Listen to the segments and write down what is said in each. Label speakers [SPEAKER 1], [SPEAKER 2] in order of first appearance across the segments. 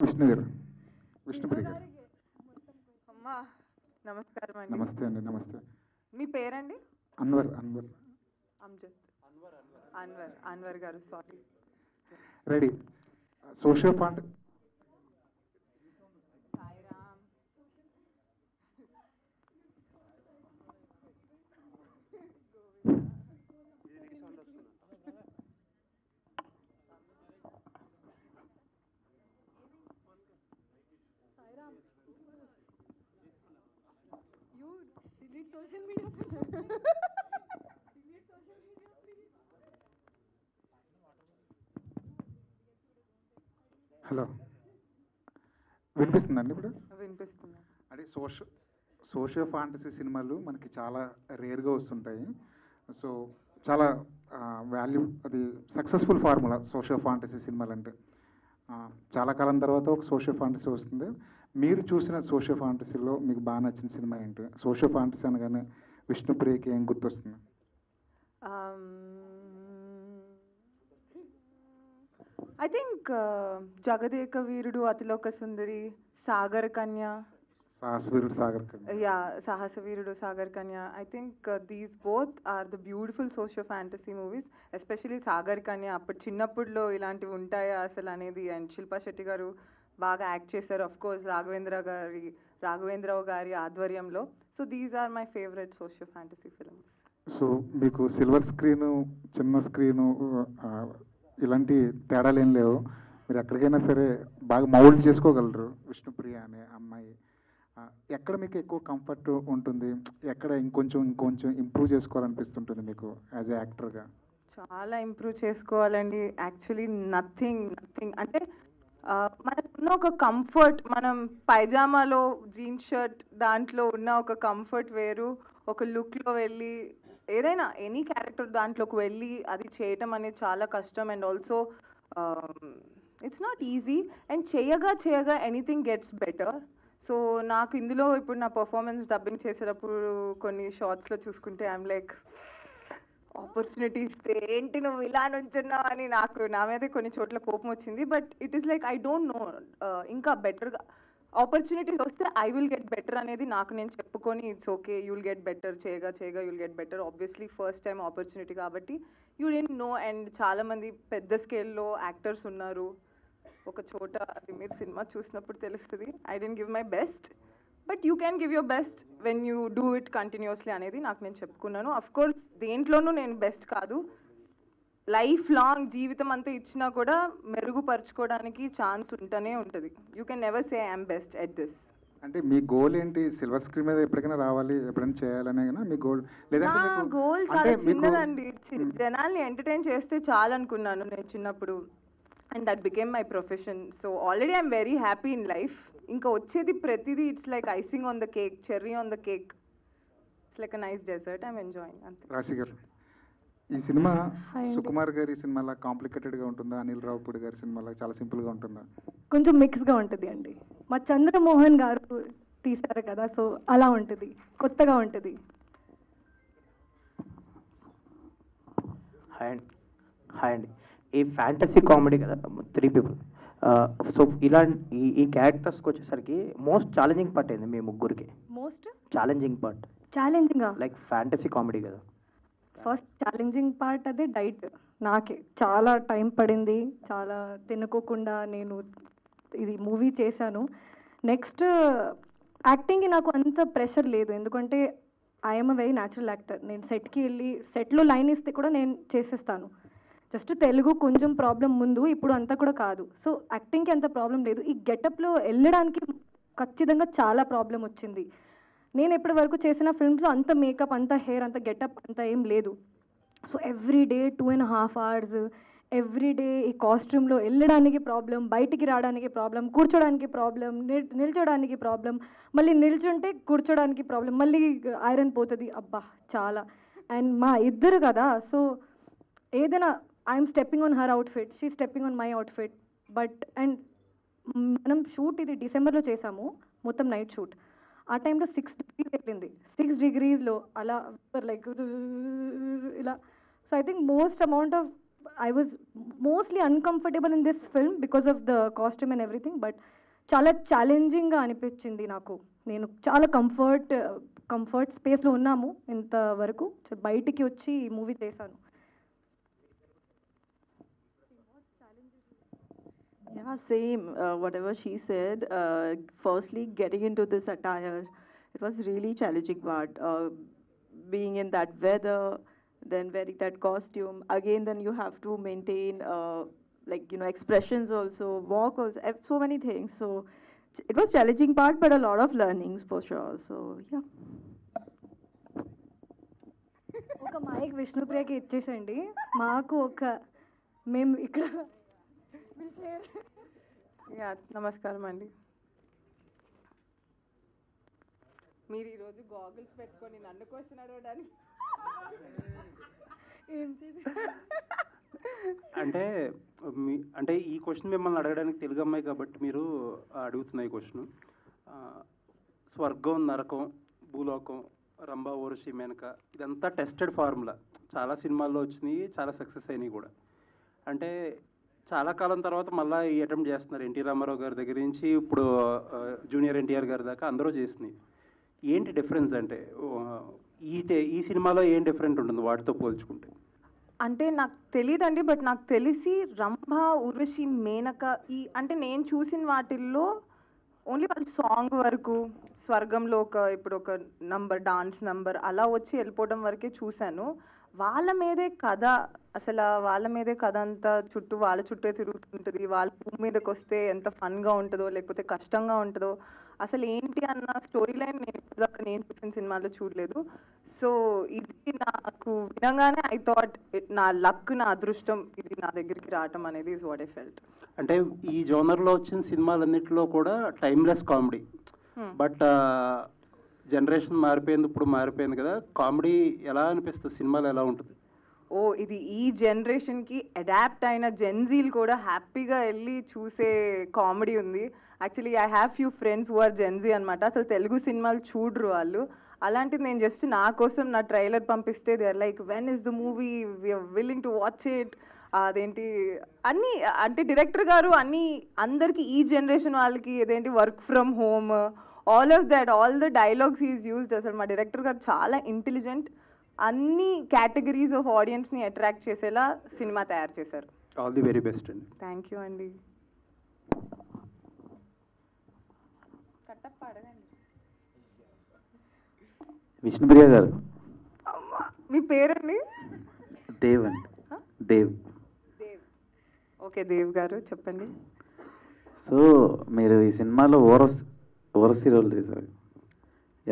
[SPEAKER 1] విష్ణు గారు, విష్ణుప్రియ గారు.
[SPEAKER 2] అమ్మా నమస్కారం అండి.
[SPEAKER 1] నమస్తే అండి. నమస్తే.
[SPEAKER 2] మీ పేరండి?
[SPEAKER 1] అన్వర్. అన్వర్.
[SPEAKER 2] అమ్జద్. అన్వర్. అన్వర్ గారు, sorry.
[SPEAKER 1] Ready. Socio font.
[SPEAKER 2] Sairam. You delete social media. Delete social media, please.
[SPEAKER 1] Hello, వినిపిస్తుందండి ఇప్పుడు?
[SPEAKER 2] వినిపిస్తుంది.
[SPEAKER 1] అంటే సోషియో ఫాంటసీ సినిమాలు మనకి చాలా రేర్గా వస్తుంటాయి. సో చాలా వాల్యూ, అది సక్సెస్ఫుల్ ఫార్ములా సోషియో ఫాంటసీ సినిమాలు అంటే. చాలా కాలం తర్వాత ఒక సోషియో ఫాంటసీ వస్తుంది. మీరు చూసిన సోషియో ఫాంటసీలో మీకు బాగా నచ్చిన సినిమా ఏంటి? సోషియో ఫాంటసీ అనగానే విష్ణుప్రియకి ఏం గుర్తొస్తుంది?
[SPEAKER 2] I think Jagadeka Veerudu, Athiloka Sundari, Sagar Kanya.
[SPEAKER 1] Sahasaveerudu Sagar Kanya.
[SPEAKER 2] Yeah, Sahasa Veerudu Sagar Kanya. I think these both are the beautiful socio fantasy movies. Especially Sagar Kanya, అప్పుడు చిన్నప్పుడులో ఇలాంటివి ఉంటాయా అసలు అనేది. అండ్ శిల్పా శెట్టి గారు బాగా యాక్ట్ చేశారు. అఫ్ కోర్స్ రాఘవేంద్రరావు గారి ఆధ్వర్యంలో. So these are my favourite socio fantasy films.
[SPEAKER 1] So మీకు సిల్వర్ స్క్రీను, చిన్న స్క్రీను ఇలాంటి తేడాలు ఏం లేవు. మీరు ఎక్కడికైనా సరే బాగా మౌల్డ్ చేసుకోగలరు విష్ణుప్రియ అనే అమ్మాయి. ఎక్కడ మీకు ఎక్కువ కంఫర్ట్ ఉంటుంది? ఎక్కడ ఇంకొంచెం ఇంప్రూవ్ చేసుకోవాలనిపిస్తుంటుంది మీకు యాజ్ ఏ యాక్టర్గా?
[SPEAKER 2] చాలా ఇంప్రూవ్ చేసుకోవాలండి. యాక్చువల్లీ నథింగ్ అంటే మనకున్న ఒక కంఫర్ట్, మనం పైజామాలో జీన్స్ షర్ట్ దాంట్లో ఉన్న ఒక కంఫర్ట్ వేరు. ఒక లుక్లో వెళ్ళి ఏదైనా ఎనీ క్యారెక్టర్ దాంట్లోకి వెళ్ళి అది చేయటం అనేది చాలా కష్టం. And also it's not easy. And చేయగా ఎనీథింగ్ గెట్స్ బెటర్. సో నాకు ఇందులో ఇప్పుడు నా పర్ఫార్మెన్స్ డబ్బింగ్ చేసేటప్పుడు కొన్ని షార్ట్స్లో చూసుకుంటే ఐఎమ్ లైక్, ఆపర్చునిటీ ఇస్తే ఏంటి నువ్వు ఇలా నుంచున్నావు అని నాకు నా మీదే కొన్ని చోట్ల కోపం వచ్చింది. But it is like I don't no, ఇంకా బెటర్గా ఆపర్చునిటీస్ వస్తే ఐ విల్ గెట్ బెటర్ అనేది నాకు నేను చెప్పుకొని, it's okay, you will get better, చేయగా you'll get better. Obviously first time opportunity కాబట్టి యూ డెంట్ నో. అండ్ చాలామంది పెద్ద స్కేల్లో యాక్టర్స్ ఉన్నారు. ఒక చోట అది మీరు సినిమా చూసినప్పుడు తెలుస్తుంది. I didn't give my best, but you can give your best when you do it continuously అనేది నాకు నేను చెప్పుకున్నాను. అఫ్ కోర్స్ దేంట్లోనూ నేను బెస్ట్ కాదు. లైఫ్ లాంగ్ జీవితం అంతా ఇచ్చినా కూడా మెరుగుపరుచుకోవడానికి ఛాన్స్ ఉంటూనే ఉంటుంది. You can never say I'm best at this.
[SPEAKER 1] అంటే మీ గోల్ ఏంటి? సిల్వర్ స్క్రీన్ మీద ఎప్పటికైనా రావాలి, ఎప్పుడైనా చేయాలనే మీ గోల్? లేదంటే
[SPEAKER 2] నా గోల్ చాలా చిన్నదండి. జనాల్ని ఎంటర్టైన్ చేస్తే చాలు అనుకున్నాను నేను చిన్నప్పుడు. And that became my profession. So already I'm very happy in life. ఇంకా వచ్చేది ప్రతిదీ it's like icing on the cake, cherry on the cake. It's like a nice dessert. I'm enjoying అంతే.
[SPEAKER 1] రాశి గారు, ఈ సినిమా సుకుమార్ గారి సినిమాలా కాంప్లికేటెడ్గా ఉంటుందా? అనిల్ రావుపూడి గారి సినిమాలా చాలా సింపుల్గా ఉంటుందా?
[SPEAKER 3] కొంచెం మిక్స్గా ఉంటుంది అండి. మా చంద్రమోహన్ గారు తీశారు కదా, సో అలా ఉంటుంది, కొత్తగా ఉంటుంది.
[SPEAKER 4] హాయ్ అండి. ఈ ఫ్యాంటసీ కామెడీ కదా, 3 people. సో ఇలాంటి ఈ క్యారెక్టర్స్కి వచ్చేసరికి మోస్ట్ ఛాలెంజింగ్ పార్ట్ ఏంది మీ ముగ్గురికి?
[SPEAKER 3] మోస్ట్
[SPEAKER 4] ఛాలెంజింగ్ పార్ట్
[SPEAKER 3] ఛాలెంజింగా?
[SPEAKER 4] లైక్ ఫ్యాంటసీ కామెడీ కదా.
[SPEAKER 3] ఫస్ట్ ఛాలెంజింగ్ పార్ట్ అదే డైట్. నాకే చాలా టైం పడింది, చాలా తినుకోకుండా నేను ఇది మూవీ చేశాను. నెక్స్ట్ యాక్టింగ్కి నాకు అంత ప్రెషర్ లేదు, ఎందుకంటే I'm a very natural actor. నేను సెట్కి వెళ్ళి సెట్లో లైన్ ఇస్తే కూడా నేను చేసేస్తాను. జస్ట్ తెలుగు కొంచెం ప్రాబ్లం ముందు, ఇప్పుడు అంతా కూడా కాదు. సో యాక్టింగ్కి అంత ప్రాబ్లం లేదు. ఈ గెటప్లో వెళ్ళడానికి ఖచ్చితంగా చాలా ప్రాబ్లం వచ్చింది. నేను ఇప్పటి వరకు చేసిన ఫిల్మ్స్లో అంత మేకప్, అంత హెయిర్, అంత గెటప్ అంత ఏం లేదు. So every day 2.5 hours, every day ఈ కాస్ట్యూమ్లో వెళ్ళడానికి ప్రాబ్లం, బయటికి రావడానికి ప్రాబ్లం, కూర్చోడానికి ప్రాబ్లం, నిల్చోడానికి ప్రాబ్లం, మళ్ళీ నిల్చుంటే కూర్చోడానికి ప్రాబ్లం, మళ్ళీ ఐరన్ పోతుంది. అబ్బా చాలా. అండ్ మా ఇద్దరు కదా, సో ఏదైనా I'm stepping on her outfit, she stepping on my outfit. But and మనం షూట్ ఇది డిసెంబర్లో చేసాము, మొత్తం నైట్ షూట్. ఆ టైంలో 6 degrees వెళ్ళింది. 6 degreesలో అలా లైక్ ఇలా. So I think most amount of I was mostly uncomfortable in this film because of the costume and everything, but చాలా ఛాలెంజింగ్గా అనిపించింది నాకు. నేను చాలా కంఫర్ట్ స్పేస్లో ఉన్నాము ఇంతవరకు, బయటికి వచ్చి ఈ మూవీ చేశాను.
[SPEAKER 5] Yeah, same. Whatever she said. Firstly, getting into this attire, it was really challenging part. Being in that weather, then wearing that costume. Again, then you have to maintain, like, you know, expressions also, walk also, so many things. So it was challenging part, but a lot of learnings for sure. So yeah.
[SPEAKER 3] ఒక mic విష్ణుప్రియకి ఇచ్చేసండి, మాకు ఒక మేము ఇక్కడ.
[SPEAKER 2] Yeah, నమస్కారం అండి. మీరు ఈరోజు goggles పెట్టుకొని నన్ను క్వశ్చన్ అడగడానికి
[SPEAKER 6] అంటే ఈ క్వశ్చన్ మిమ్మల్ని అడగడానికి తెలుగు అమ్మాయి కాబట్టి మీరు అడుగుతున్న ఈ క్వశ్చన్. స్వర్గం, నరకం, భూలోకం, రంభా, ఊర్వశి, మేనక ఇదంతా టెస్టెడ్ ఫార్ములా. చాలా సినిమాల్లో వచ్చినాయి, చాలా సక్సెస్ అయినాయి కూడా. అంటే చాలా కాలం తర్వాత మళ్ళీ ఈ అటెంప్ట్ చేస్తున్నారు. ఎన్టీ రామారావు గారి దగ్గర నుంచి ఇప్పుడు జూనియర్ ఎన్టీఆర్ గారి దాకా అందరూ చేసినాయి. ఏంటి డిఫరెన్స్ అంటే ఈ సినిమాలో ఏం డిఫరెంట్ ఉంటుంది వాటితో పోల్చుకుంటే?
[SPEAKER 2] అంటే నాకు తెలియదండి, బట్ నాకు తెలిసి రంభ, ఊర్వశి, మేనక అంటే నేను చూసిన వాటిల్లో ఓన్లీ వాళ్ళ సాంగ్ వరకు, స్వర్గంలో ఇప్పుడు ఒక నంబర్, డాన్స్ నంబర్ అలా వచ్చి వెళ్ళిపోవడం వరకే చూశాను. వాళ్ళ మీదే కథ, అసలు వాళ్ళ మీదే కథ అంతా వాళ్ళ చుట్టే తిరుగుతుంటుంది. వాళ్ళ భూమి మీదకి వస్తే ఎంత ఫన్గా ఉంటుందో లేకపోతే కష్టంగా ఉంటుందో అసలు ఏంటి అన్న స్టోరీ లైన్ నేను చూసిన సినిమాలో చూడలేదు. సో ఇది నాకు వినగానే ఐ థాట్ నా లక్, నా అదృష్టం ఇది నా దగ్గరికి రావటం అనేది ఇస్ వాట్ ఐ ఫెల్ట్.
[SPEAKER 6] అంటే ఈ జోనర్లో వచ్చిన సినిమాలన్నింటిలో కూడా టైమ్లెస్ కామెడీ. బట్ జనరేషన్ మారిపోయింది, ఇప్పుడు మారిపోయింది కదా, కామెడీ ఎలా అనిపిస్తుంది? సినిమాలు ఎలా ఉంటుంది?
[SPEAKER 2] ఇది ఈ జనరేషన్కి అడాప్ట్ అయిన జెన్జీలు కూడా హ్యాపీగా వెళ్ళి చూసే కామెడీ ఉంది. Actually I have few friends who are gen Z అనమాట. అసలు తెలుగు సినిమాలు చూడరు వాళ్ళు. అలాంటిది నేను జస్ట్ నా కోసం నా ట్రైలర్ పంపిస్తే they are like, when is the movie, we're willing to watch it. అదేంటి అన్నీ అంటే డైరెక్టర్ గారు అన్నీ అందరికీ ఈ జనరేషన్ వాళ్ళకి ఏదేంటి work from home, all of that, all the dialogues is used. అసలు మా డైరెక్టర్ గారు చాలా ఇంటెలిజెంట్, అన్ని కేటగిరీస్ ఆఫ్ ఆడియన్స్ని అట్రాక్ట్ చేసేలా సినిమా తయారు చేశారు.
[SPEAKER 6] ఆల్ ది వెరీ బెస్ట్ అండి.
[SPEAKER 2] థ్యాంక్ యూ అండి.
[SPEAKER 7] విష్ణుప్రియ గారు,
[SPEAKER 2] మీ పేరండి?
[SPEAKER 7] దేవ్ అండి. దేవ్.
[SPEAKER 2] ఓకే, దేవ్ గారు చెప్పండి.
[SPEAKER 7] సో మీరు ఈ సినిమాలో ఓరసి రోల్ చేశారు,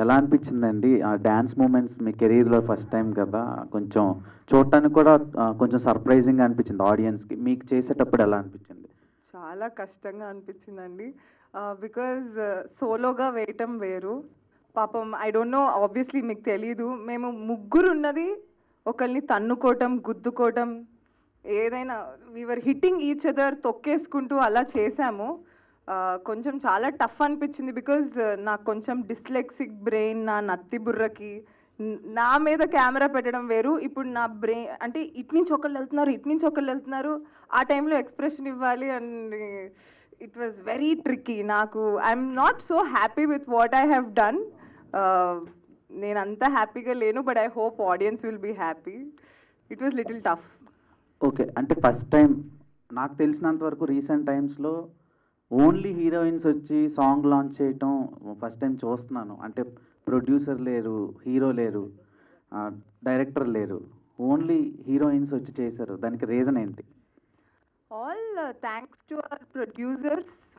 [SPEAKER 7] ఎలా అనిపించిందండి? ఆ డ్యాన్స్ మూమెంట్స్ మీ కెరీర్లో ఫస్ట్ టైం కదా, కొంచెం చూడటానికి కూడా కొంచెం సర్ప్రైజింగ్ అనిపించింది ఆడియన్స్కి. మీకు చేసేటప్పుడు ఎలా అనిపించింది?
[SPEAKER 2] చాలా కష్టంగా అనిపించిందండి, బికాజ్ సోలోగా వేయటం వేరు. పాపం ఐ డోంట్ నో, ఆబ్వియస్లీ మీకు తెలీదు, మేము ముగ్గురు ఉన్నది ఒకరిని తన్నుకోవటం, గుద్దుకోవటం, ఏదైనా వీఆర్ హిట్టింగ్ ఈచ్ అదర్, తొక్కేసుకుంటూ అలా చేశాము. కొంచెం చాలా టఫ్ అనిపించింది, బికాజ్ నాకు కొంచెం డిస్లెక్సిక్ బ్రెయిన్, నా నత్తి బుర్రకి నా మీద కెమెరా పెట్టడం వేరు. ఇప్పుడు నా బ్రెయిన్ అంటే ఇటు నుంచి ఒకళ్ళు వెళ్తున్నారు, ఇటు నుంచి ఒకళ్ళు వెళ్తున్నారు, ఆ టైంలో ఎక్స్ప్రెషన్ ఇవ్వాలి and it was very tricky. నాకు I'm not so happy with what I have done. నేను అంత హ్యాపీగా లేను, but I hope audience will be happy. It was little tough.
[SPEAKER 7] Okay, అంటే ఫస్ట్ టైం నాకు తెలిసినంత వరకు రీసెంట్ టైమ్స్లో ఓన్లీ హీరోయిన్స్ వచ్చి సాంగ్ లాంచ్ చేయటం ఫస్ట్ టైం చూస్తున్నాను. అంటే ప్రొడ్యూసర్ లేరు, హీరో లేరు, డైరెక్టర్ లేరు, ఓన్లీ హీరోయిన్స్ వచ్చి చేశారు. దానికి రీజన్ ఏంటి?
[SPEAKER 2] All thanks to our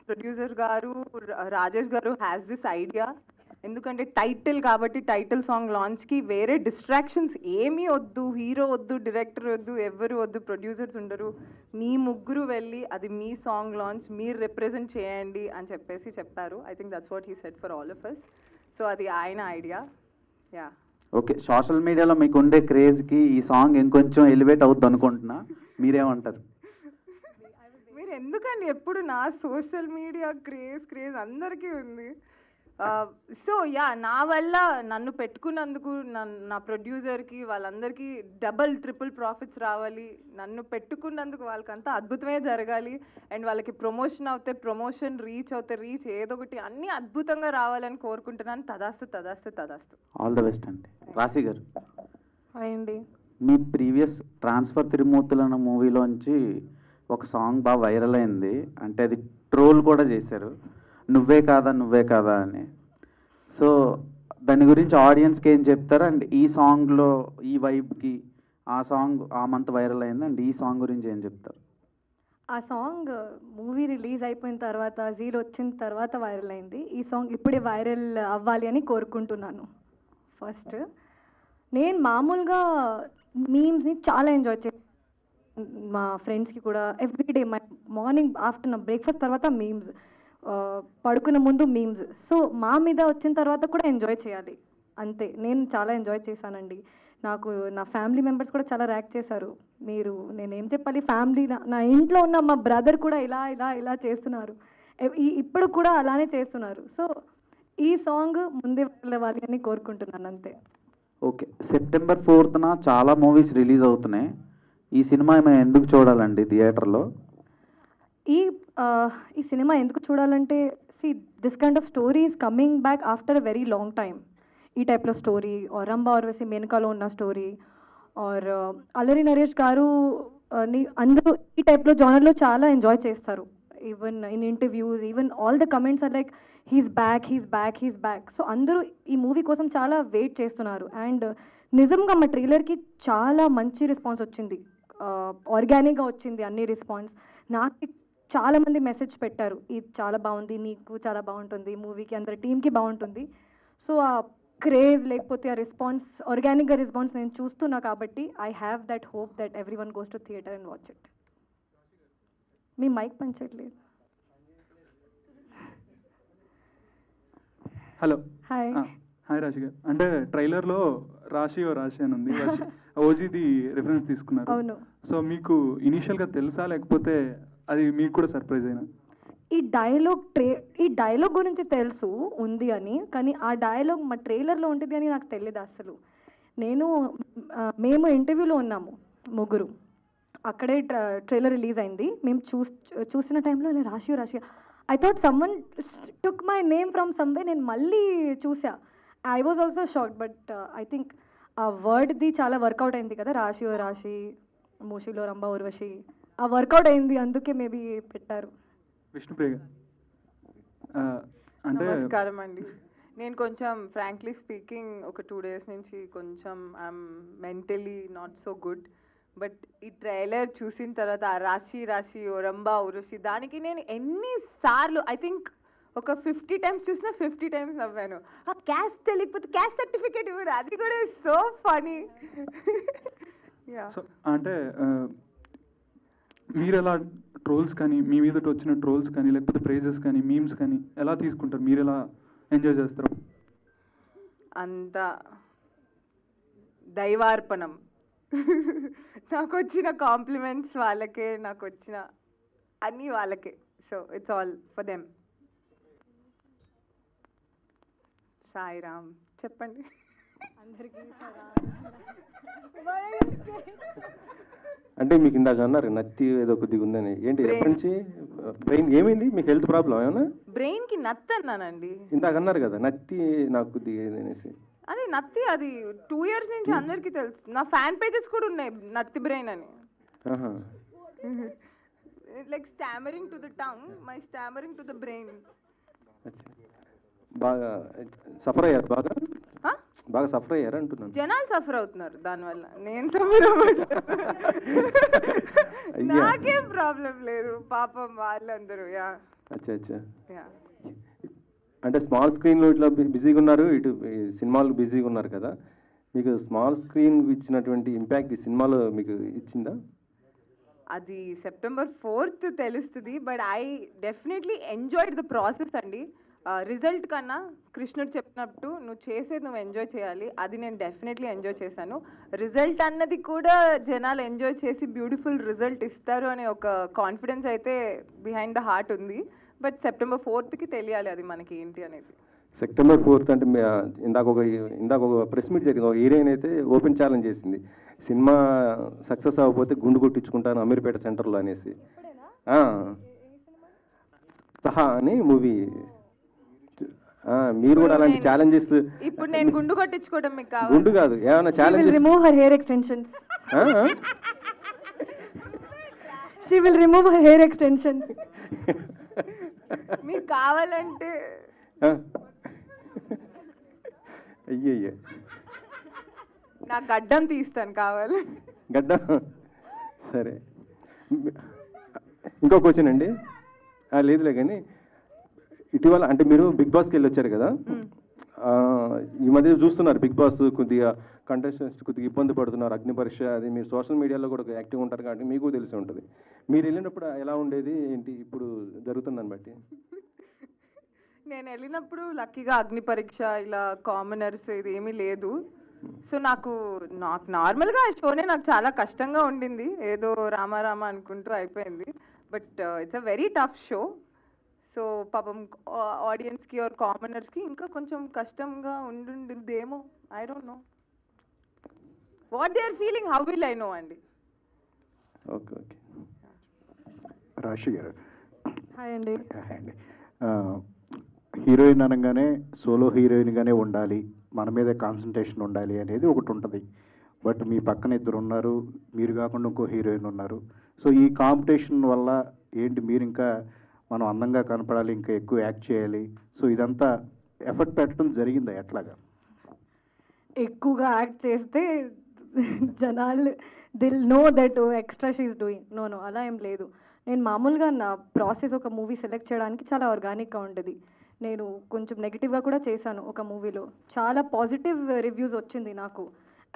[SPEAKER 2] producer గారు, రాజేష్ గారు హ్యాస్ దిస్ ఐడియా. ఎందుకంటే టైటిల్ కాబట్టి టైటిల్ సాంగ్ లాంచ్కి వేరే డిస్ట్రాక్షన్స్ ఏమీ వద్దు, హీరో వద్దు, డైరెక్టర్ వద్దు, ఎవరు వద్దు, ప్రొడ్యూసర్స్ ఉండరు, మీ ముగ్గురు వెళ్ళి అది మీ సాంగ్ లాంచ్ మీరు రిప్రజెంట్ చేయండి అని చెప్పారు. I think that's what he said for all of us. So అది ఆయన ఐడియా. యా.
[SPEAKER 7] ఓకే, సోషల్ మీడియాలో మీకు ఉండే క్రేజ్కి ఈ సాంగ్ ఇంకొంచెం ఎలివేట్ అవుద్ది అనుకుంటున్నా, మీరేమంటారు?
[SPEAKER 2] మీరు ఎందుకండి ఎప్పుడు నా సోషల్ మీడియా క్రేజ్ అందరికీ ఉంది. సో యా, నా వల్ల నన్ను పెట్టుకున్నందుకు నా ప్రొడ్యూసర్కి వాళ్ళందరికీ డబల్ ట్రిపుల్ ప్రాఫిట్స్ రావాలి, నన్ను పెట్టుకున్నందుకు వాళ్ళకంతా అద్భుతమే జరగాలి, అండ్ వాళ్ళకి ప్రమోషన్ అవుతే ప్రమోషన్, రీచ్ అవుతే రీచ్, ఏదో ఒకటి అన్నీ అద్భుతంగా రావాలని కోరుకుంటున్నాను. తదాస్తు తదాస్తు తదాస్తు.
[SPEAKER 7] ఆల్ ద బెస్ట్ అండి. రాశి గారు,
[SPEAKER 3] అయ్యండి.
[SPEAKER 7] మీ ప్రీవియస్ ట్రాన్స్ఫర్ తిరుమూర్తులు అన్న మూవీలోంచి ఒక సాంగ్ బాగా వైరల్ అయింది, అంటే అది ట్రోల్ కూడా చేశారు, నువ్వే కాదా అని. సో దాని గురించి ఆడియన్స్కి ఏం చెప్తారు? అండ్ ఈ సాంగ్లో ఈ వైబ్కి ఆ సాంగ్ ఆ మంత్ వైరల్ అయింది, అండ్ ఈ సాంగ్ గురించి ఏం చెప్తారు?
[SPEAKER 3] ఆ సాంగ్ మూవీ రిలీజ్ అయిపోయిన తర్వాత, జీల్ వచ్చిన తర్వాత వైరల్ అయింది. ఈ సాంగ్ ఇప్పుడే వైరల్ అవ్వాలి అని కోరుకుంటున్నాను. ఫస్ట్ నేను మామూలుగా మీమ్స్ని చాలా ఎంజాయ్ చేస్తాను. మా ఫ్రెండ్స్కి కూడా ఎవ్రీడే మార్నింగ్ ఆఫ్టర్నూన్ బ్రేక్ఫాస్ట్ తర్వాత మీమ్స్, పడుకునే ముందు మీమ్స్. సో మా మీద వచ్చిన తర్వాత కూడా ఎంజాయ్ చేయాలి అంతే. నేను చాలా ఎంజాయ్ చేశానండి. నాకు నా ఫ్యామిలీ మెంబర్స్ కూడా చాలా ర్యాక్ చేశారు. మీరు నేనేం చెప్పాలి, ఫ్యామిలీ నా ఇంట్లో ఉన్న మా బ్రదర్ కూడా ఇలా చేస్తున్నారు, ఇప్పుడు కూడా అలానే చేస్తున్నారు. సో ఈ సాంగ్ ముందే వెళ్ళవాలి అని కోరుకుంటున్నాను అంతే.
[SPEAKER 7] ఓకే, September 4th చాలా మూవీస్ రిలీజ్ అవుతున్నాయి. ఈ సినిమా మేము ఎందుకు చూడాలండి థియేటర్లో?
[SPEAKER 3] ఈ సినిమా ఎందుకు చూడాలంటే, this kind of story is coming back after a very long time. ఈ టైప్లో స్టోరీ, ఆర్ రంభా ఊర్వశి మేనకాలో ఉన్న స్టోరీ, ఆర్ అల్లరి నరేష్ గారు అందరూ ఈ టైప్లో జానర్లో చాలా ఎంజాయ్ చేస్తారు. Even in interviews, even all the comments are like he's back. So అందరూ ఈ మూవీ కోసం చాలా వెయిట్ చేస్తున్నారు. అండ్ నిజంగా మా ట్రైలర్కి చాలా మంచి రెస్పాన్స్ వచ్చింది, ఆర్గానిక్గా వచ్చింది అన్ని రెస్పాన్స్. నాకు చాలామంది మెసేజ్ పెట్టారు, ఇది చాలా బాగుంది, నీకు చాలా బాగుంటుంది, మూవీకి అందరి టీమ్కి బాగుంటుంది. సో ఆ క్రేజ్ లేకపోతే ఆ రెస్పాన్స్, ఆర్గానిక్గా రెస్పాన్స్ నేను చూస్తున్నా కాబట్టి I have that hope that everyone goes to theatre and watch it. మీ మైక్ పంచట్లేదు.
[SPEAKER 8] హలో.
[SPEAKER 3] హాయ్.
[SPEAKER 8] హాయ్ రాశి గారు. అంటే ట్రైలర్లో రాశి అని ఉంది, ఓజీది రిఫరెన్స్ తీసుకున్నారు.
[SPEAKER 3] అవును.
[SPEAKER 8] సో మీకు ఇనీషియల్గా తెలుసా, లేకపోతే అది మీకు కూడా సర్ప్రైజ్ అయినా?
[SPEAKER 3] ఈ డైలాగ్ గురించి తెలుసు ఉంది అని, కానీ ఆ డైలాగ్ మా ట్రైలర్లో ఉంటుంది అని నాకు తెలియదు అసలు. మేము ఇంటర్వ్యూలో ఉన్నాము ముగ్గురు, అక్కడే ట్రైలర్ రిలీజ్ అయింది. మేము చూసిన టైంలో నేను రాశి I thought someone took my name from someway. నేను మళ్ళీ చూసా, I was also shocked. But I think ఆ వర్డ్ది చాలా వర్కౌట్ అయింది కదా, రాశి మూషిలో రంభా ఊర్వశి, ఆ వర్కౌట్ అయింది, అందుకే మేబీ పెట్టారు.
[SPEAKER 8] విష్ణుప్రియ అంటే
[SPEAKER 2] నమస్కారం అండి. నేను కొంచెం ఫ్రాంక్లీ స్పీకింగ్ ఒక 2 days నుంచి కొంచెం I'm mentally not so good. But ఈ ట్రైలర్ చూసిన తర్వాత ఆ రాశి రంభా ఊర్వశి దానికి నేను ఎన్నిసార్లు, ఐ థింక్ ఒక 50 times చూసినా 50 times నవ్వాను. ఆ క్యాస్ట్ తెలియకపోతే క్యాస్ట్ సర్టిఫికేట్ ఇవ్వడు, అది కూడా సో ఫనీ.
[SPEAKER 8] సో అంటే మీరు ఎలా ట్రోల్స్ కానీ, మీ మీద వచ్చిన ట్రోల్స్ కానీ, లేకపోతే ప్రైజెస్ కానీ, మీమ్స్ కానీ ఎలా తీసుకుంటారు? మీరు ఎలా ఎంజాయ్ చేస్తారు?
[SPEAKER 2] అంత దైవార్పణం. నాకు వచ్చిన కాంప్లిమెంట్స్ వాళ్ళకే, నాకు వచ్చిన అన్నీ వాళ్ళకే. So it's all for them. Sairam చెప్పండి అందరికీ.
[SPEAKER 9] అంటే మీకు ఇందాక అన్నారు నత్తి ఏదో కొద్దిగా ఉందని, ఏంటి ఎప్పటి నుంచి? బ్రెయిన్ ఏమైంది మీకు? హెల్త్ ప్రాబ్లం ఏమన్నా?
[SPEAKER 2] బ్రెయిన్ కి నత్తి అన్నానండి
[SPEAKER 9] ఇందాక అన్నారు కదా నత్తి నాకు కొద్దిగా అనేసి.
[SPEAKER 2] అదే నత్తి, అది 2 years నుంచి అందరికీ తెలుసు. నా ఫ్యాన్ పేజెస్ కూడా ఉన్నాయి నత్తి బ్రెయిన్ అని. Like stammering to the tongue, my stammering to the brain.
[SPEAKER 9] బాగా సఫర్ అయ్యారు? బాగా సఫర్ అయ్యారు అంటున్నాను.
[SPEAKER 2] జనాలు సఫర్ అవుతున్నారు దానివల్ల, నేను సఫర్ అవ్వట్లేదు. నాకేం ప్రాబ్లం లేదు, పాపం వాళ్ళందరూ. యా
[SPEAKER 9] అచ్చా. అంటే స్మాల్ స్క్రీన్లో ఇట్లా బిజీగా ఉన్నారు, ఇటు సినిమాలు బిజీగా ఉన్నారు కదా, మీకు స్మాల్ స్క్రీన్ ఇచ్చినటువంటి ఇంపాక్ట్ ఈ సినిమాలో మీకు ఇచ్చిందా?
[SPEAKER 2] అది September 4th తెలుస్తుంది. But I definitely enjoyed the process అండి. రిజల్ట్ కన్నా కృష్ణుడు చెప్పినట్టు నువ్వు ఎంజాయ్ చేయాలి, అది నేను డెఫినెట్లీ ఎంజాయ్ చేశాను. రిజల్ట్ అన్నది కూడా జనాలు ఎంజాయ్ చేసి బ్యూటిఫుల్ రిజల్ట్ ఇస్తారు అనే ఒక కాన్ఫిడెన్స్ అయితే బిహైండ్ ద హార్ట్ ఉంది. బట్ September 4th తెలియాలి అది మనకి ఏంటి అనేది.
[SPEAKER 9] సెప్టెంబర్ 4th అంటే ఇందాక ఒక ప్రెస్ మీట్ జరిగింది. ఒక హీరోయిన్ అయితే ఓపెన్ ఛాలెంజ్ చేసింది, సినిమా సక్సెస్ అవ్వకపోతే గుండు కొట్టించుకుంటాను అమీర్పేట సెంటర్లో అనేసి. సహా అని మూవీ. మీరు కూడా అలాంటి ఛాలెంజెస్.
[SPEAKER 2] ఇప్పుడు నేను గుండు కొట్టించుకోవడం మీకు కావాలి?
[SPEAKER 9] గుండు కాదు, ఏమైనా challenge.
[SPEAKER 3] Remove her hair extensions. She will remove her hair extensions.
[SPEAKER 2] మీకు కావాలంటే
[SPEAKER 9] అయ్యయ్య,
[SPEAKER 2] నా గడ్డం తీస్తాను కావాలి.
[SPEAKER 9] గడ్డం సరే. ఇంకో క్వశ్చన్ అండి. లేదులే కానీ ఇటీవల అంటే మీరు బిగ్ బాస్కి వెళ్ళి వచ్చారు కదా, ఈ మధ్య చూస్తున్నారు బిగ్ బాస్ కొద్దిగా కంటెస్టెంట్స్ కొద్దిగా ఇబ్బంది పడుతున్నారు, అగ్ని పరీక్ష అది. మీరు సోషల్ మీడియాలో కూడా యాక్టివ్ ఉంటారు కాబట్టి మీకు తెలిసి ఉంటుంది. మీరు వెళ్ళినప్పుడు ఎలా ఉండేది ఏంటి, ఇప్పుడు జరుగుతుందని బట్టి?
[SPEAKER 2] నేను వెళ్ళినప్పుడు లక్కీగా అగ్ని పరీక్ష ఇలా కామనర్స్ ఇది ఏమీ లేదు. సో నాకు నార్మల్గా ఆ షోనే నాకు చాలా కష్టంగా ఉండింది, ఏదో రామారామ అనుకుంటూ అయిపోయింది. But it's a very tough show. So పాపం ఆడియన్స్కి ఆర్ కామనర్స్కి ఇంకా కొంచెం కష్టంగా ఉండుందేమో. I don't know what they are feeling, how will I know అండి.
[SPEAKER 9] Okay okay.
[SPEAKER 10] రాశి గారు
[SPEAKER 3] హాయ్ అండి.
[SPEAKER 10] హాయ్ అండి. హీరోయిన్ అనగానే సోలో హీరోయిన్గానే ఉండాలి, మన మీద కాన్సన్ట్రేషన్ ఉండాలి అనేది ఒకటి ఉంటుంది. బట్ మీ పక్కన ఇద్దరు ఉన్నారు, మీరు కాకుండా ఇంకో హీరోయిన్ ఉన్నారు. సో ఈ కాంపిటీషన్ వల్ల ఏంటి, మీరు ఇంకా మనం అందంగా కనపడాలి, ఇంకా ఎక్కువ యాక్ట్ చేయాలి, సో ఇదంతా ఎఫర్ట్ పెట్టడం జరిగిందా ఎట్లాగా?
[SPEAKER 3] ఎక్కువగా యాక్ట్ చేస్తే జనాలు they'll know that extra she's doing. No అలా ఏం లేదు. నేను మామూలుగా నా ప్రాసెస్ ఒక మూవీ సెలెక్ట్ చేయడానికి చాలా ఆర్గానిక్గా ఉంటుంది. నేను కొంచెం నెగిటివ్గా కూడా చేశాను ఒక మూవీలో, చాలా పాజిటివ్ రివ్యూస్ వచ్చింది నాకు.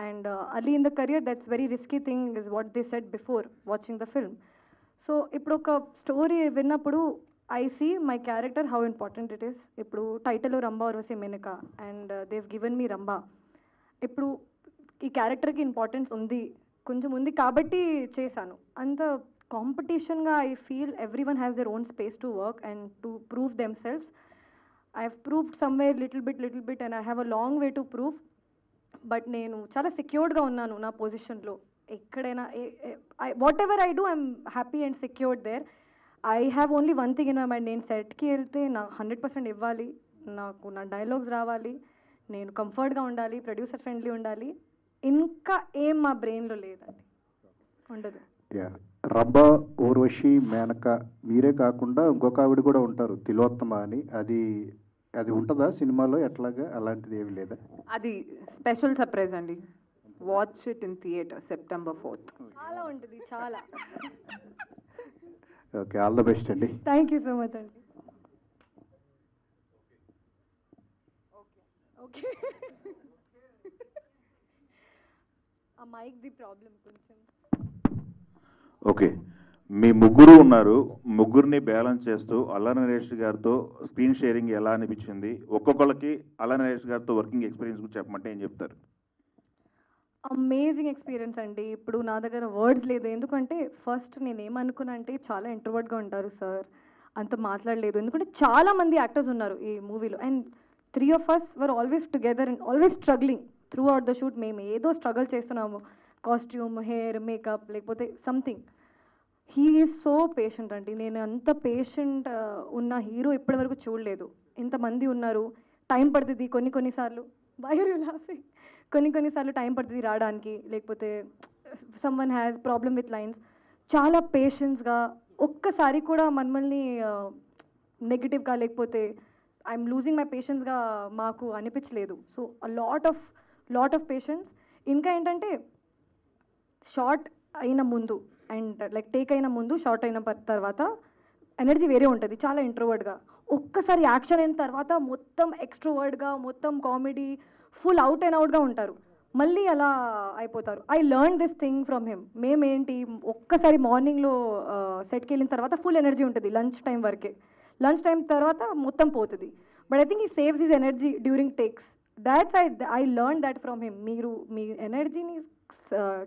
[SPEAKER 3] And early in the career that's very risky thing is what they said before watching the film. So ఇప్పుడు ఒక స్టోరీ విన్నప్పుడు I see my character how important it is. ఇప్పుడు title Rambha Urvashi Menaka and they've given me Rambha. ఇప్పుడు ఈ క్యారెక్టర్కి importance ఉంది, కొంచెం ఉంది కాబట్టి చేశాను. అంత కాంపిటీషన్గా I feel everyone has their own space to work and to prove themselves. I have proved somewhere little bit and I have a long way to prove. But నేను చాలా సెక్యూర్డ్గా ఉన్నాను నా పొజిషన్లో. ఎక్కడైనా whatever I do I'm happy and secured there. I have only one thing in my mind, నేను సెట్కి వెళ్తే నా 100% ఇవ్వాలి, నాకు నా డైలాగ్స్ రావాలి, నేను కంఫర్ట్గా ఉండాలి, ప్రొడ్యూసర్ ఫ్రెండ్లీ ఉండాలి. ఇంకా ఏం మా బ్రెయిన్లో లేదండి, ఉండదు.
[SPEAKER 10] రంభా ఊర్వశి మేనక మీరే కాకుండా ఇంకొక ఆవిడ కూడా ఉంటారు, తిలోత్తమ అని. అది ఉంటుందా సినిమాలో ఎట్లాగా? అలాంటిది ఏమి లేదా?
[SPEAKER 2] అది స్పెషల్ సర్ప్రైజ్ అండి. Watch it in theatre September 4th.
[SPEAKER 3] చాలా ఉంటుంది, చాలా.
[SPEAKER 10] ఓకే, ఆల్ ద బెస్ట్ అండి.
[SPEAKER 3] థ్యాంక్ యూ సో మచ్ అండి. ఓకే ఆ మైక్ ది ప్రాబ్లం కొంచెం.
[SPEAKER 11] ఓకే, మీ ముగ్గురు ఉన్నారు, ముగ్గురిని బ్యాలెన్స్ చేస్తూ అల్లా నరేష్ గారితో స్క్రీన్ షేరింగ్ ఎలా అనిపించింది? ఒక్కొక్కరికి అల్లా నరేష్ గారితో వర్కింగ్ ఎక్స్పీరియన్స్ గురించి చెప్పమంటే ఏం చెప్తారు?
[SPEAKER 3] అమేజింగ్ ఎక్స్పీరియన్స్ అండి. ఇప్పుడు నా దగ్గర వర్డ్స్ లేదు. ఎందుకంటే ఫస్ట్ నేను ఏమనుకున్నా అంటే చాలా ఇంట్రోవర్ట్గా ఉంటారు సార్, అంత మాట్లాడలేదు. ఎందుకంటే చాలా మంది యాక్టర్స్ ఉన్నారు ఈ మూవీలో and 3 of us were always together and always struggling through out the shoot. మేము ఏదో స్ట్రగుల్ చేస్తున్నాము, కాస్ట్యూమ్, హెయిర్, మేకప్, లేకపోతే something. He is so patient అండి. నేను అంత పేషెంట్ ఉన్న హీరో ఇప్పటివరకు చూడలేదు. ఇంతమంది ఉన్నారు, టైం పడుతుంది కొన్నిసార్లు. Why are you laughing? కొన్నిసార్లు టైం పడుతుంది రావడానికి, లేకపోతే someone has problem with lines. చాలా పేషెన్స్గా, ఒక్కసారి కూడా మమ్మల్ని నెగిటివ్గా లేకపోతే ఐఎమ్ లూజింగ్ మై పేషెన్స్గా మాకు అనిపించలేదు. So lot of patience. ఇంకా ఏంటంటే షార్ట్ అయిన ముందు అండ్ లైక్ టేక్ అయిన ముందు, షార్ట్ అయిన తర్వాత ఎనర్జీ వేరే ఉంటుంది, చాలా ఇంట్రోవర్డ్గా. ఒక్కసారి యాక్షన్ అయిన తర్వాత మొత్తం ఎక్స్ట్రోవర్డ్గా, మొత్తం కామెడీ, ఫుల్ అవుట్ అండ్ అవుట్గా ఉంటారు. మళ్ళీ అలా అయిపోతారు. I learn this thing from him. మేమేంటి ఒక్కసారి మార్నింగ్లో సెట్కి వెళ్ళిన తర్వాత ఫుల్ ఎనర్జీ ఉంటుంది లంచ్ టైం వరకే. లంచ్ టైం తర్వాత మొత్తం పోతుంది. But I think he saves his energy during takes. That's I learn that from him. మీరు మీ ఎనర్జీని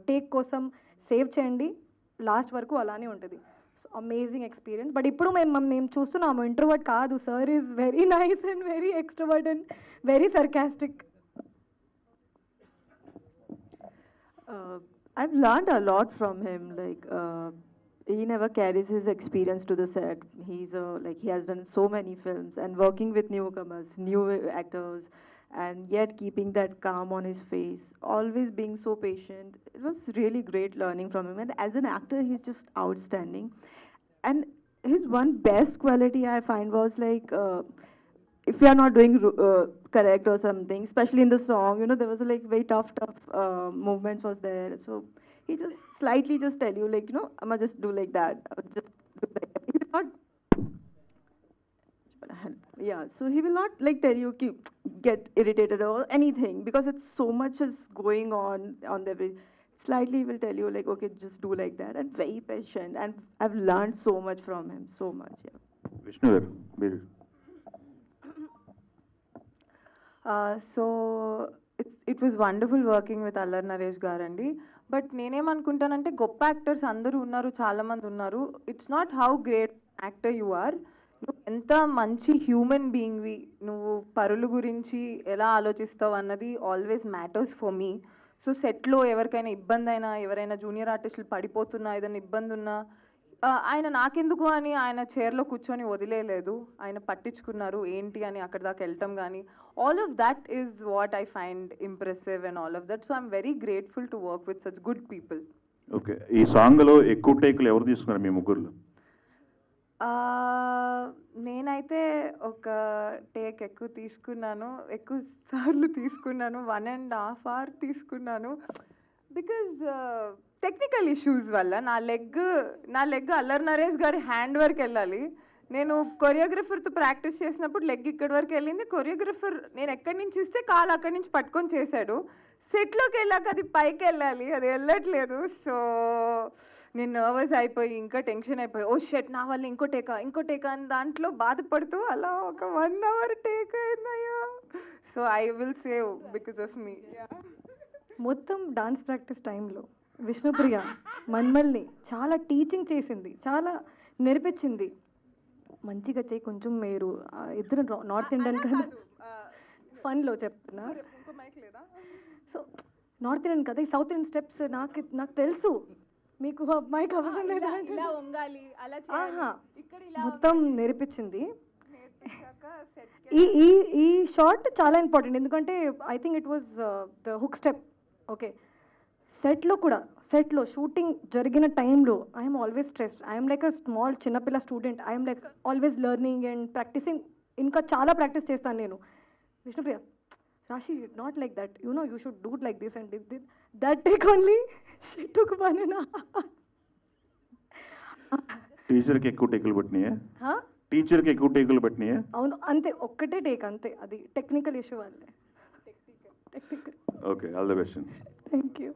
[SPEAKER 3] టేక్ కోసం సేవ్ చేయండి, లాస్ట్ వరకు అలానే ఉంటుంది. Amazing experience. బట్ ఇప్పుడు మేము చూస్తున్నాము ఇంట్రోవర్ట్ కాదు, sir is very nice and very extrovert and very sarcastic.
[SPEAKER 5] I've learned a lot from him. Like he never carries his experience to the set. He's like he has done so many films and working with newcomers, new actors, and yet keeping that calm on his face, always being so patient. It was really great learning from him. And as an actor, he's just outstanding. And his one best quality I find was like. If you are not doing correct or something, especially in the song, you know, there was like very tough movements was there. So he just slightly just tell you like, you know, I'ma just do like that. Just do like that. He will not. Yeah, so he will not like tell you ki get irritated or anything because it's so much is going on every. Slightly he will tell you like, okay, just do like that, and very patient. And I've learned so much from him, so much. Yeah.
[SPEAKER 11] Vishnu గారు మీరు
[SPEAKER 2] so it was wonderful working with Allari Naresh గారండి. But నేనేమనుకుంటానంటే గొప్ప actors అందరూ ఉన్నారు, చాలామంది ఉన్నారు. It's not how great actor you are, నువ్వు ఎంత మంచి హ్యూమన్ బీయింగ్వి, నువ్వు పరుల గురించి ఎలా ఆలోచిస్తావు అన్నది always matters for me. So సెట్లో ఎవరికైనా ఇబ్బంది అయినా, ఎవరైనా జూనియర్ ఆర్టిస్టులు పడిపోతున్నా, ఏదైనా ఇబ్బంది ఉన్నా, ఆయన నాకెందుకు అని ఆయన చైర్లో కూర్చొని వదిలేయలేదు, ఆయన పట్టించుకున్నారు ఏంటి అని అక్కడ దాకా వెళ్ళటం కానీ, all of that is what I find impressive and all of that. So I'm very grateful to work with such good people.
[SPEAKER 11] Okay, ఈ సాంగ్లో ఎక్కువ టేకులు ఎవరు తీసుకున్నారు మీ ముగ్గురులో?
[SPEAKER 2] నేనైతే ఒక టేక్ ఎక్కువ తీసుకున్నాను, ఎక్కువ సార్లు తీసుకున్నాను, 1.5 hours తీసుకున్నాను. బికాజ్ టెక్నికల్ ఇష్యూస్ వల్ల నా లెగ్ అల్లరి నరేష్ గారి హ్యాండ్ వరకు వెళ్ళాలి. నేను కొరియోగ్రఫర్తో ప్రాక్టీస్ చేసినప్పుడు లెగ్ ఇక్కడి వరకు వెళ్ళింది. కొరియోగ్రఫర్ నేను ఎక్కడి నుంచి ఇస్తే కాలు అక్కడి నుంచి పట్టుకొని చేశాడు. సెట్లోకి వెళ్ళాక అది పైకి వెళ్ళాలి, అది వెళ్ళట్లేదు. సో నేను నర్వస్ అయిపోయి, ఇంకా టెన్షన్ అయిపోయి, ఓ షెట్ నా వల్ల ఇంకో టేకా అని దాంట్లో బాధపడుతూ అలా ఒక 1 hour టేక్ అయిందయ్యా. So I will save because of me.
[SPEAKER 3] మొత్తం డాన్స్ ప్రాక్టీస్ టైంలో విష్ణుప్రియ మన్మల్ని చాలా టీచింగ్ చేసింది, చాలా నేర్పించింది. మంచిగా చేయి, కొంచెం మీరు ఇద్దరు నార్త్ ఇండియన్ కదా, ఫన్లో చెప్తున్నా. సో నార్త్ ఇండియన్ కదా, ఈ సౌత్ ఇండియన్ స్టెప్స్ నాకు తెలుసు, మీకు అమ్మాయికి అవసరం లేదా, మొత్తం నేర్పించింది. ఈ షార్ట్ చాలా ఇంపార్టెంట్, ఎందుకంటే I think it was the hook step. Okay, సెట్లో షూటింగ్ జరిగిన టైంలో I'm always stressed. I'm like a small చిన్నపిల్ల student. I'm like always learning and practising. ఇంకా చాలా ప్రాక్టీస్ చేస్తాను నేను. Vishnupriya, Rashi not like that, you know you should do like this and this that take only she took 1.5 hours.
[SPEAKER 11] టీచర్కి ఎక్కువ టేకులు పట్టినాయా?
[SPEAKER 3] అవును, అంతే, ఒక్కటే టేక్ అంతే. అది టెక్నికల్ ఇష్యూ వల్లే.
[SPEAKER 11] Okay, all the best.
[SPEAKER 3] Thank you.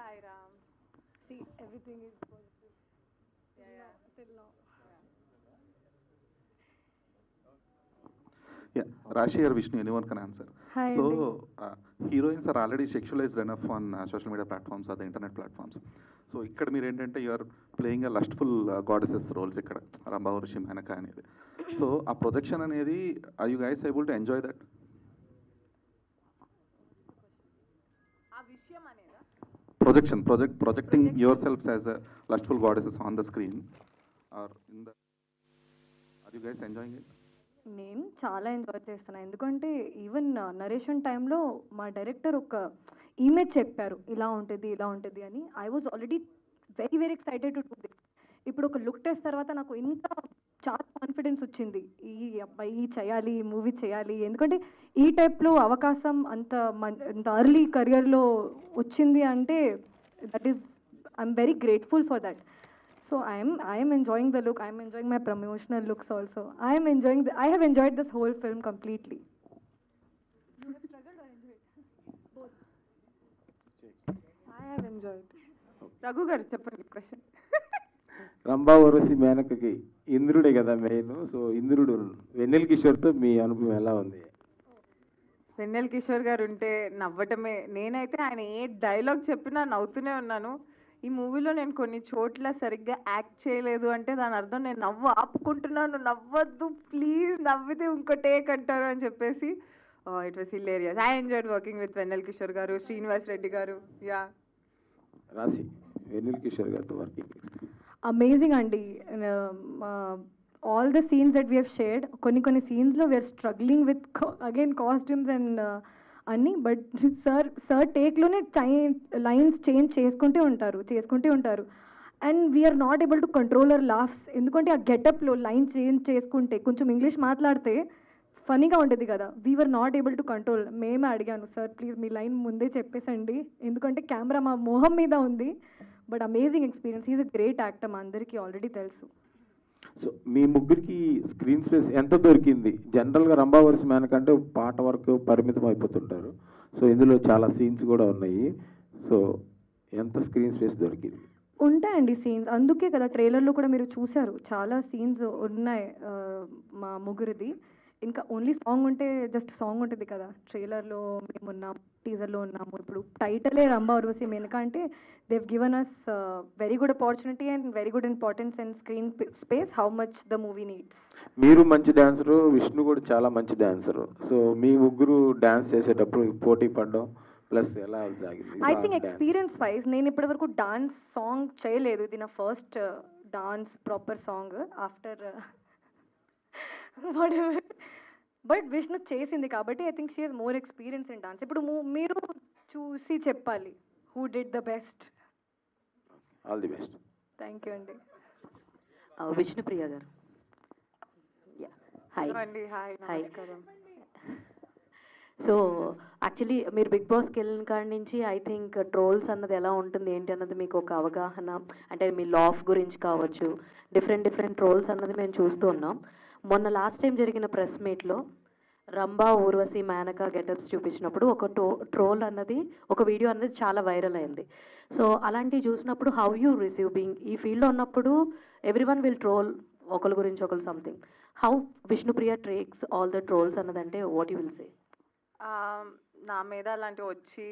[SPEAKER 2] Sairam.
[SPEAKER 3] See, everything is positive. Yeah. Till now.
[SPEAKER 1] Yeah, Rashi or Vishnu, anyone can answer.
[SPEAKER 3] Hi.
[SPEAKER 1] So, heroines are already sexualized enough on social media platforms or the internet platforms. So, ikkada meer entante you are playing a lustful goddesses roles ikkada, Ramba Urvashi Menaka anedi. So, a projection anedi, are you guys able to enjoy that? Projecting yourselves as a lustful goddesses on the screen or in the, are you guys enjoying it?
[SPEAKER 3] నేను చాలా enjoy చేస్తున్నాను, ఎందుకంటే even narration టైంలో మా director ఒక image చెప్పారు, ఇలా ఉంటుంది అని. I was already very excited to do this. ఇప్పుడు ఒక లుక్ టెస్ట్ తర్వాత నాకు ఇంకా చాలా కాన్ఫిడెన్స్ వచ్చింది, ఈ అబ్బాయి చేయాలి, మూవీ చేయాలి. ఎందుకంటే ఈ టైప్లో అవకాశం అంత అర్లీ కెరియర్లో వచ్చింది అంటే that is, I'm very grateful for that. So I am enjoying the look. I am enjoying my promotional looks also. I have enjoyed this whole film completely.
[SPEAKER 2] You have struggled or enjoyed? Both. I have enjoyed. Raghu garu cheppandi question.
[SPEAKER 12] Rambha Urvashi మేనకకి ఇంద్రుడే కదా main. So ఇంద్రుడు వెన్నెల కిషోర్తో మీ అనుభవం ఎలా ఉంది?
[SPEAKER 2] వెన్నెల కిషోర్ గారు ఉంటే నవ్వటమే. నేనైతే ఆయన ఏ డైలాగ్ చెప్పినా నవ్వుతూనే ఉన్నాను. ఈ మూవీలో నేను కొన్ని చోట్ల సరిగ్గా యాక్ట్ చేయలేదు అంటే దాని అర్థం నేను నవ్వు ఆపుకుంటున్నాను, నవ్వద్దు ప్లీజ్, నవ్వితే ఇంకో టేక్ అంటారు అని చెప్పేసి it was hilarious. I enjoyed working with Vennela Kishore గారు, శ్రీనివాస్ రెడ్డి గారు. యా
[SPEAKER 12] రాశి వెన్నెల్ కిషోర్ గారితో వర్కింగ్
[SPEAKER 3] అమేజింగ్ అండి. All the scenes that we have shared, కొన్ని సీన్స్లో we're struggling with again costumes and అన్నీ, బట్ సార్ టేక్లోనే లైన్స్ చేంజ్ చేసుకుంటూ ఉంటారు and we're not able to control our laughs. ఎందుకంటే ఆ గెటప్లో లైన్ చేంజ్ చేసుకుంటే కొంచెం ఇంగ్లీష్ మాట్లాడితే ఫనీగా ఉంటుంది కదా, we're not able to control. మేమే అడిగాను, సార్ ప్లీజ్ మీ లైన్ ముందే చెప్పేసండి ఎందుకంటే కెమెరా మా మొహం మీద ఉంది. But amazing experience, is a great actor, మా అందరికీ ఆల్రెడీ తెలుసు.
[SPEAKER 12] సో మీ ముగ్గురికి స్క్రీన్ స్పేస్ ఎంత దొరికింది? జనరల్గా రంభావరసి మేనక అంటే పాట వరకు పరిమితం అయిపోతుంటారు. సో ఇందులో చాలా సీన్స్ కూడా ఉన్నాయి. సో ఎంత స్క్రీన్ స్పేస్ దొరికింది?
[SPEAKER 3] ఉంటాయండి సీన్స్, అందుకే కదా ట్రైలర్లో కూడా మీరు చూసారు చాలా సీన్స్ ఉన్నాయి మా ముగ్గురిది. ఇంకా ఓన్లీ సాంగ్ ఉంటే జస్ట్ సాంగ్ ఉంటుంది కదా, ట్రైలర్లో మేము ఉన్నాం, టీజర్లో ఉన్నాము. ఇప్పుడు టైటిలే రంభా ఉర్వశి మేనక అంటే they've given us very good opportunity and very good importance and screen space, how much the movie needs.
[SPEAKER 12] మీరు మంచి డాన్సరు, విష్ణు కూడా చాలా మంచి డాన్సరు. సో మీ ముగ్గురు డాన్స్ చేసేటప్పుడు పోటీ పడడం ప్లస్ ఎలా సాగింది?
[SPEAKER 3] ఐ థింక్ ఎక్స్పీరియన్స్ వైజ్ నేను ఇప్పటివరకు డాన్స్ సాంగ్ చేయలేదు, ఇది నా first dance proper song after what ever. But Vishnu చేసింది కాబట్టి I think she has more experience in dance. ఇప్పుడు మీరు చూసి చెప్పాలి who did the best.
[SPEAKER 12] All the best.
[SPEAKER 3] Thank you అండి.
[SPEAKER 13] విష్ణుప్రియ గారు. హాయ్
[SPEAKER 2] అండి. హాయ్, నమస్కారం.
[SPEAKER 13] సో యాక్చువల్లీ మీరు బిగ్ బాస్కి వెళ్ళిన కాడి నుంచి ఐ థింక్ ట్రోల్స్ అన్నది ఎలా ఉంటుంది ఏంటి అన్నది మీకు ఒక అవగాహన, అంటే మీ లాఫ్ గురించి కావచ్చు, డిఫరెంట్ ట్రోల్స్ అన్నది మేము చూస్తూ ఉన్నాం. మొన్న లాస్ట్ టైం జరిగిన ప్రెస్ మీట్లో రంభా ఊర్వశి మేనక గెటప్స్ చూపించినప్పుడు ఒక ట్రోల్ అన్నది, ఒక వీడియో అన్నది చాలా వైరల్ అయింది. సో అలాంటివి చూసినప్పుడు హౌ యూ రిసీవ్ బీయింగ్ ఈ ఫీల్డ్లో ఉన్నప్పుడు ఎవ్రీవన్ విల్ ట్రోల్ ఒకరి గురించి ఒకరు something, how Vishnupriya takes all the trolls అన్నదంటే వాట్ యూ విల్ సే?
[SPEAKER 2] నా మీద అలాంటివి వచ్చి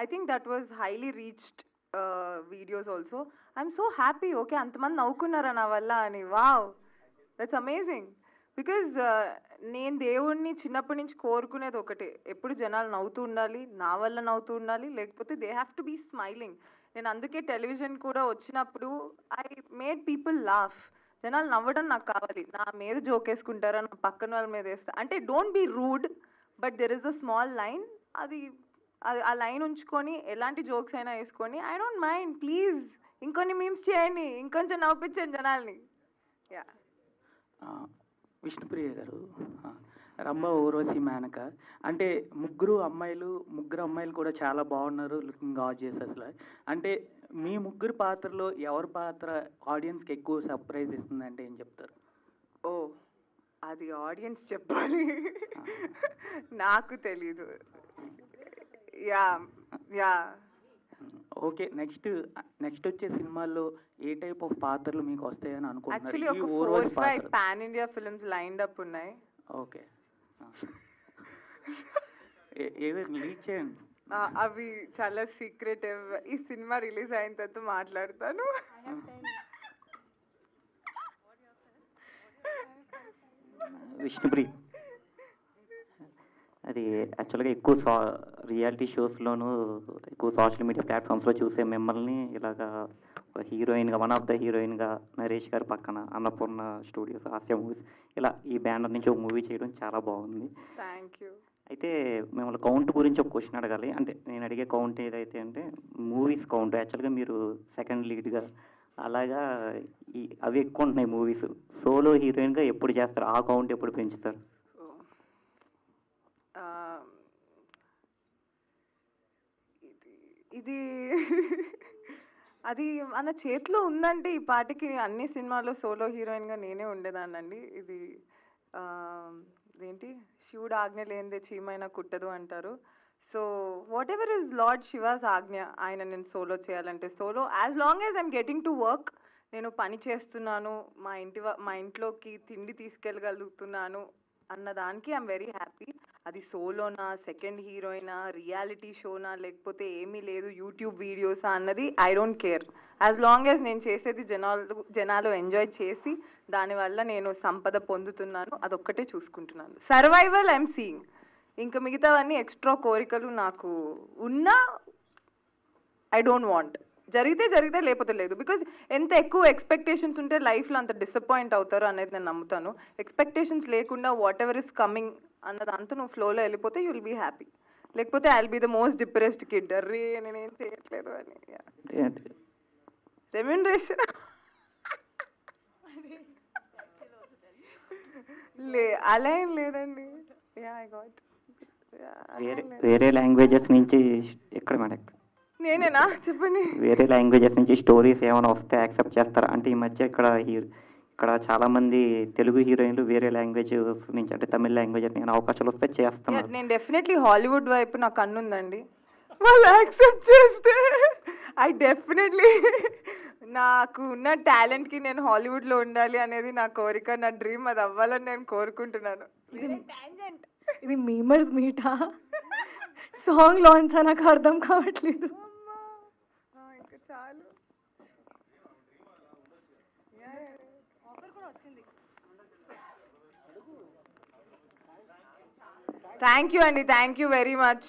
[SPEAKER 2] I think that was highly reached videos also. I'm so happy, okay అంతమంది నవ్వుకున్నారా నా వల్ల అని. Wow, that's amazing. బికాజ్ నేను దేవుణ్ణి చిన్నప్పటి నుంచి కోరుకునేది ఒకటే, ఎప్పుడు జనాలు నవ్వుతూ ఉండాలి, నా వల్ల నవ్వుతూ ఉండాలి, లేకపోతే they have to be smiling. నేను అందుకే టెలివిజన్ కూడా వచ్చినప్పుడు ఐ మేడ్ పీపుల్ లాఫ్. జనాలు నవ్వడం నాకు కావాలి, నా మీద జోక్ వేసుకుంటారా, నా పక్కన వాళ్ళ మీద వేస్తా అంటే don't be rude, but there is a small line. అది ఆ లైన్ ఉంచుకొని ఎలాంటి జోక్స్ అయినా వేసుకొని ఐ డోంట్ మైండ్, ప్లీజ్ ఇంకొన్ని మీమ్స్ చేయండి, ఇంకొంచెం నవ్వించండి జనాల్ని. యా.
[SPEAKER 14] విష్ణుప్రియ గారు, రంభా ఊర్వశి మేనక అంటే ముగ్గురు అమ్మాయిలు కూడా చాలా బాగున్నారు, లుకింగ్ గార్జియస్. అసలు అంటే మీ ముగ్గురు పాత్రలో ఎవరి పాత్ర ఆడియన్స్కి ఎక్కువ సర్ప్రైజ్ ఇస్తుందంటే ఏం చెప్తారు?
[SPEAKER 2] ఓ అది ఆడియన్స్ చెప్పాలి, నాకు తెలీదు. Yeah yeah
[SPEAKER 14] okay. నెక్స్ట్ వచ్చే సినిమాల్లో ఏ టైప్ ఆఫ్ పాత్రలు మీకు వస్తాయని
[SPEAKER 2] యాక్చువల్లీ ఒక 4-5 pan India films lined up ఉన్నాయి.
[SPEAKER 14] ఓకే, ఏదైనా లీక్ చేయండి.
[SPEAKER 2] అవి చాలా సీక్రెటివ్, ఈ సినిమా రిలీజ్ అయిన తర్వాత మాట్లాడతాను.
[SPEAKER 15] విష్ణుప్రియ, అది యాక్చువల్గా ఎక్కువ రియాలిటీ షోస్లోను ఎక్కువ సోషల్ మీడియా ప్లాట్ఫామ్స్లో చూసే మిమ్మల్ని ఇలాగా హీరోయిన్గా, వన్ ఆఫ్ ద హీరోయిన్గా నరేష్ గారి పక్కన అన్నపూర్ణ స్టూడియోస్, హాస్య మూవీస్, ఇలా ఈ బ్యానర్ నుంచి ఒక మూవీ చేయడం చాలా బాగుంది.
[SPEAKER 2] Thank you.
[SPEAKER 15] అయితే మిమ్మల్ని కౌంట్ గురించి ఒక క్వశ్చన్ అడగాలి. అంటే నేను అడిగే కౌంట్ ఏదైతే అంటే మూవీస్ కౌంట్. యాక్చువల్గా మీరు సెకండ్ లీడ్గా అలాగా అవి ఎక్కువ ఉంటున్నాయి మూవీస్. సోలో హీరోయిన్గా ఎప్పుడు చేస్తారు? ఆ కౌంట్ ఎప్పుడు పెంచుతారు?
[SPEAKER 2] ఇది అది మన చేతిలో ఉందంటే ఈ పాటికి అన్ని సినిమాల్లో సోలో హీరోయిన్గా నేనే ఉండేదాన్నండి. ఇది ఏంటి, శివుడు ఆజ్ఞ లేనిదే చీమైనా కుట్టదు అంటారు. So what ever is lord she was ఆజ్ఞ, ఆయన నేను సోలో చేయాలంటే solo, as long as I'm getting to work, నేను పని చేస్తున్నాను, మా ఇంట్లోకి తిండి తీసుకెళ్ళగలుగుతున్నాను అన్నదానికి ఐఎమ్ వెరీ హ్యాపీ. అది సోలోనా, సెకండ్ హీరోయినా, రియాలిటీ షోనా, లేకపోతే ఏమీ లేదు యూట్యూబ్ వీడియోసా అన్నది I don't care. As long as నేను చేసేది జనాలు ఎంజాయ్ చేసి దానివల్ల నేను సంపద పొందుతున్నాను, అదొక్కటే చూసుకుంటున్నాను. Survival I'm seeing. ఇంకా మిగతావన్నీ ఎక్స్ట్రా కోరికలు నాకు ఉన్నా ఐ డోంట్ వాంట్. జరిగితే లేకపోతే లేదు. బికాజ్ ఎంత ఎక్కువ ఎక్స్పెక్టేషన్స్ ఉంటే లైఫ్లో అంత డిసప్పాయింట్ అవుతారు అనేది నేను నమ్ముతాను. ఎక్స్పెక్టేషన్స్ లేకుండా వాట్ ఎవర్ ఇస్ కమింగ్ అన్నదంతా నువ్వు ఫ్లోలో వెళ్ళిపోతే యూ విల్ బీ హ్యాపీ. లేకపోతే I will be the most depressed kid, అర్రే నేనేం చేయట్లేదు అని. రెమ్యూనరేషన్ అలా ఏం లేదండి.
[SPEAKER 15] వేరే లాంగ్వేజెస్ నుంచి ఎక్కడ మేడం?
[SPEAKER 2] నేనేనా చెప్పండి.
[SPEAKER 15] వేరే లాంగ్వేజెస్ నుంచి స్టోరీస్ ఏమైనా వస్తే యాక్సెప్ట్ చేస్తారా? అంటే ఈ మధ్య ఇక్కడ చాలా మంది తెలుగు హీరోయిన్లు వేరే లాంగ్వేజ్ నుంచి, అంటే తమిళ లాంగ్వేజ్ నేను అవకాశాలు వస్తే చేస్తున్నారు.
[SPEAKER 2] నేను డెఫినెట్లీ హాలీవుడ్ వైపు నాకు కన్నుందండి. వాళ్ళు యాక్సెప్ట్ చేస్తే ఐ డెఫినెట్లీ, నాకు ఉన్న టాలెంట్కి నేను హాలీవుడ్లో ఉండాలి అనేది నా కోరిక, నా డ్రీమ్. అది అవ్వాలని నేను కోరుకుంటున్నాను.
[SPEAKER 3] ఇది మీమర్స్ మీటా సాంగ్ లాంచ్ నాకు అర్థం కావట్లేదు.
[SPEAKER 2] ఇంకా చాలు. థ్యాంక్ యూ అండి, థ్యాంక్ యూ వెరీ మచ్.